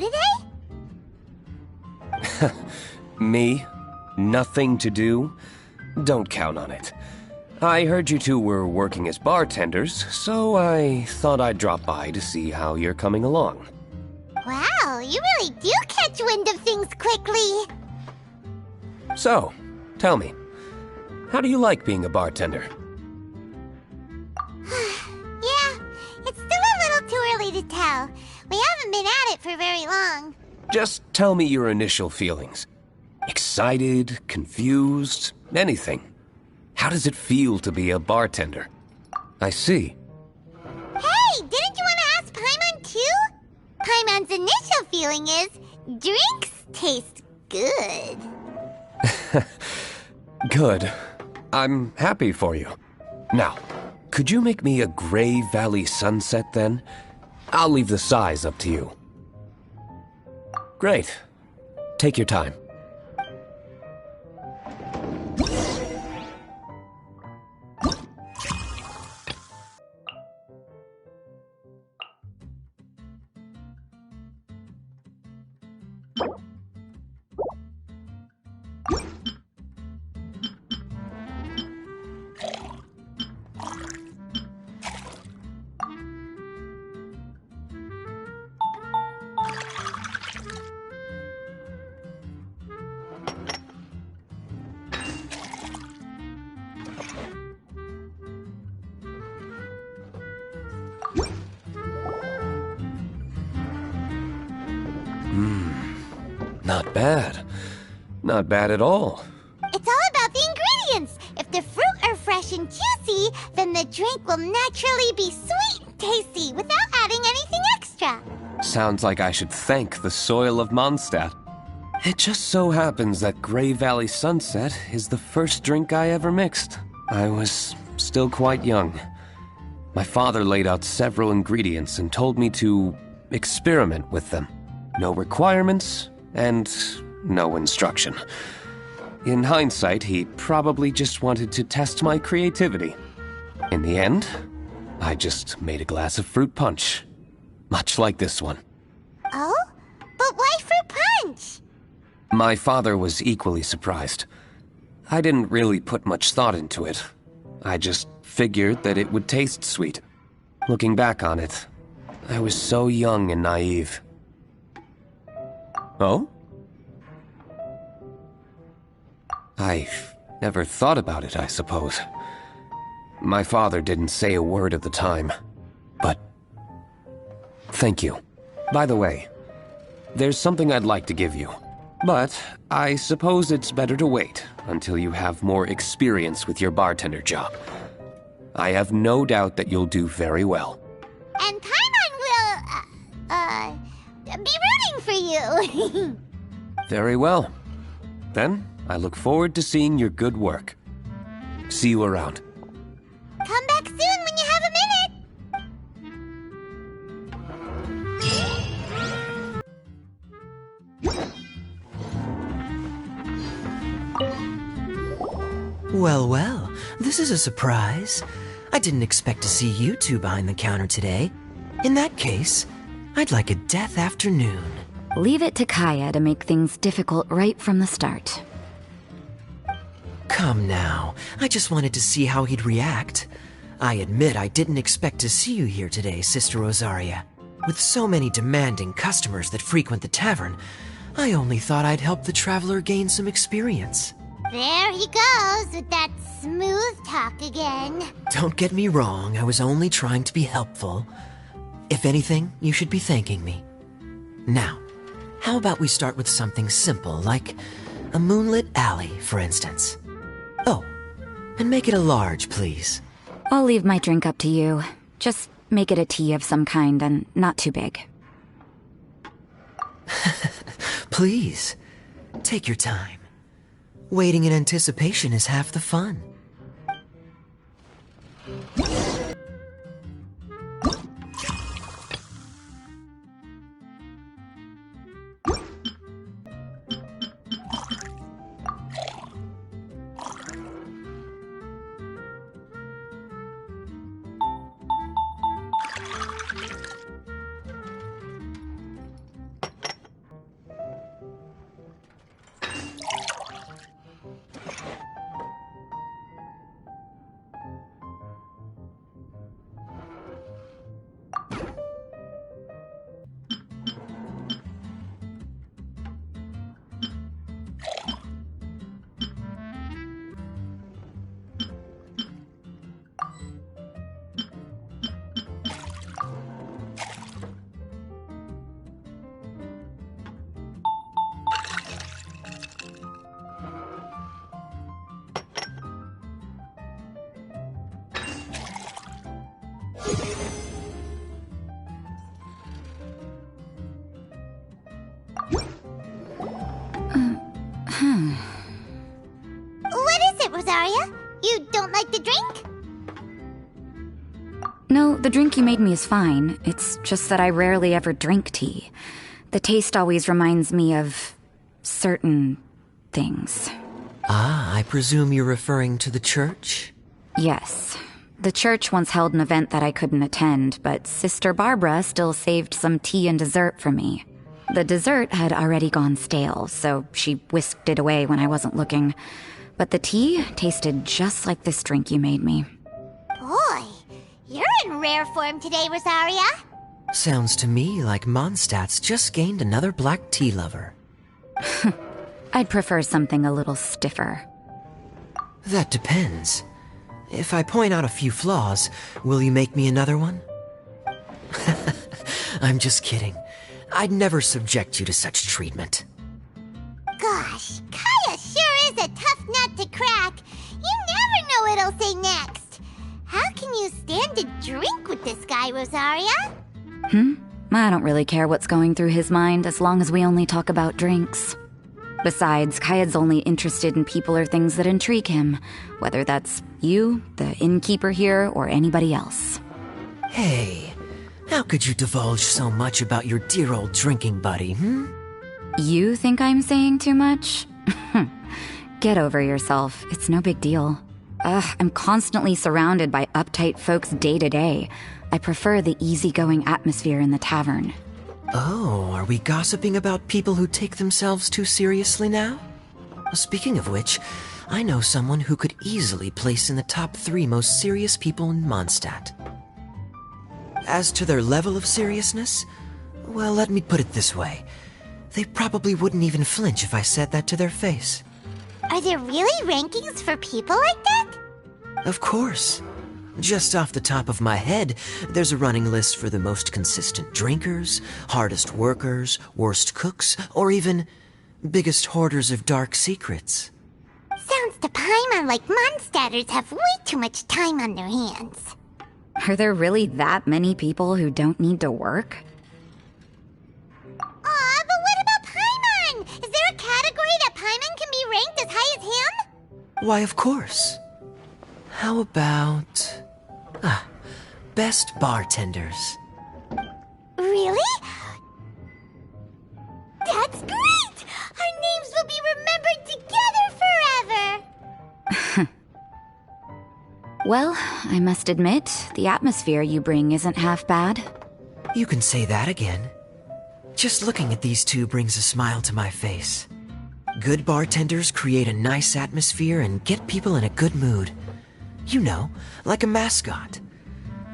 do today? Me? Nothing to do? Don't count on it. I heard you two were working as bartenders, so I thought I'd drop by to see how you're coming along. Wow, you really do catch wind of things quickly. So, tell me, how do you like being a bartender? Yeah, it's still a little too early to tell. We haven't been at it for very long. Just tell me your initial feelings. Excited, confused, anything. How does it feel to be a bartender? I see. Hey, didn't you want to ask Paimon too? Paimon's initial feeling is, drinks taste good. Good. I'm happy for you. Now, could you make me a Gray Valley sunset then? I'll leave the size up to you. Great. Take your time. Not bad. Not bad at all. It's all about the ingredients. If the fruit are fresh and juicy, then the drink will naturally be sweet and tasty without adding anything extra. Sounds like I should thank the soil of Mondstadt. It just so happens that Gray Valley Sunset is the first drink I ever mixed. I was still quite young. My father laid out several ingredients and told me to experiment with them. No requirements and no instruction. In hindsight, he probably just wanted to test my creativity. In the end, I just made a glass of fruit punch. Much like this one. Oh? But why fruit punch? My father was equally surprised. I didn't really put much thought into it. I just figured that it would taste sweet. Looking back on it, I was so young and naive. Oh? I've never thought about it, I suppose. My father didn't say a word at the time, but thank you. By the way, there's something I'd like to give you, but I suppose it's better to wait until you have more experience with your bartender job. I have no doubt that you'll do very well. And Paimon will, be rooting for you. Very well. Then, I look forward to seeing your good work. See you around. Come back soon when you have a minute. Well, well, this is a surprise. I didn't expect to see you two behind the counter today. In that case, I'd like a death afternoon. Leave it to Kaeya to make things difficult right from the start. Come now, I just wanted to see how he'd react. I admit I didn't expect to see you here today, Sister Rosaria. With so many demanding customers that frequent the tavern, I only thought I'd help the traveler gain some experience. There he goes with that smooth talk again. Don't get me wrong, I was only trying to be helpful. If anything, you should be thanking me. Now, how about we start with something simple, like a moonlit alley, for instance? Oh, and make it a large, please. I'll leave my drink up to you. Just make it a tea of some kind and not too big. Please, take your time. Waiting in anticipation is half the fun. Rosaria? You don't like the drink? No, the drink you made me is fine. It's just that I rarely ever drink tea. The taste always reminds me of certain things. Ah, I presume you're referring to the church? Yes. The church once held an event that I couldn't attend, but Sister Barbara still saved some tea and dessert for me. The dessert had already gone stale, so she whisked it away when I wasn't looking. But the tea tasted just like this drink you made me. Boy, you're in rare form today, Rosaria. Sounds to me like Mondstadt's just gained another black tea lover. I'd prefer something a little stiffer. That depends. If I point out a few flaws, will you make me another one? I'm just kidding. I'd never subject you to such treatment. Gosh, Kaeya sure is a tough nut to crack. You never know what he'll say next. How can you stand to drink with this guy, Rosaria? I don't really care what's going through his mind as long as we only talk about drinks. Besides, Kaeya's only interested in people or things that intrigue him, whether that's you, the innkeeper here, or anybody else. Hey, how could you divulge so much about your dear old drinking buddy, You think I'm saying too much? Get over yourself. It's no big deal. I'm constantly surrounded by uptight folks day to day. I prefer the easygoing atmosphere in the tavern. Oh, are we gossiping about people who take themselves too seriously now? Speaking of which, I know someone who could easily place in the top 3 most serious people in Mondstadt. As to their level of seriousness, well, let me put it this way. They probably wouldn't even flinch if I said that to their face. Are there really rankings for people like that? Of course. Just off the top of my head, there's a running list for the most consistent drinkers, hardest workers, worst cooks, or even biggest hoarders of dark secrets. Sounds to Paimon like Mondstadters have way too much time on their hands. Are there really that many people who don't need to work? Aw, but what about Paimon? Is there a category that Paimon can be ranked as high as him? Why, of course. How about... best bartenders. Really? That's great! Our names will be remembered together forever! Well, I must admit, the atmosphere you bring isn't half bad. You can say that again. Just looking at these two brings a smile to my face. Good bartenders create a nice atmosphere and get people in a good mood. You know, like a mascot.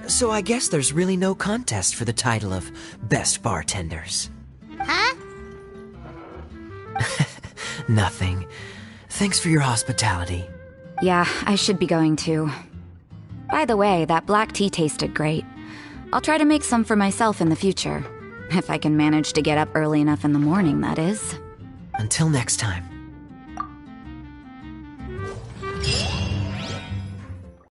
So I guess there's really no contest for the title of Best Bartenders. Huh? Nothing. Thanks for your hospitality. Yeah, I should be going too. By the way, that black tea tasted great. I'll try to make some for myself in the future. If I can manage to get up early enough in the morning, that is. Until next time.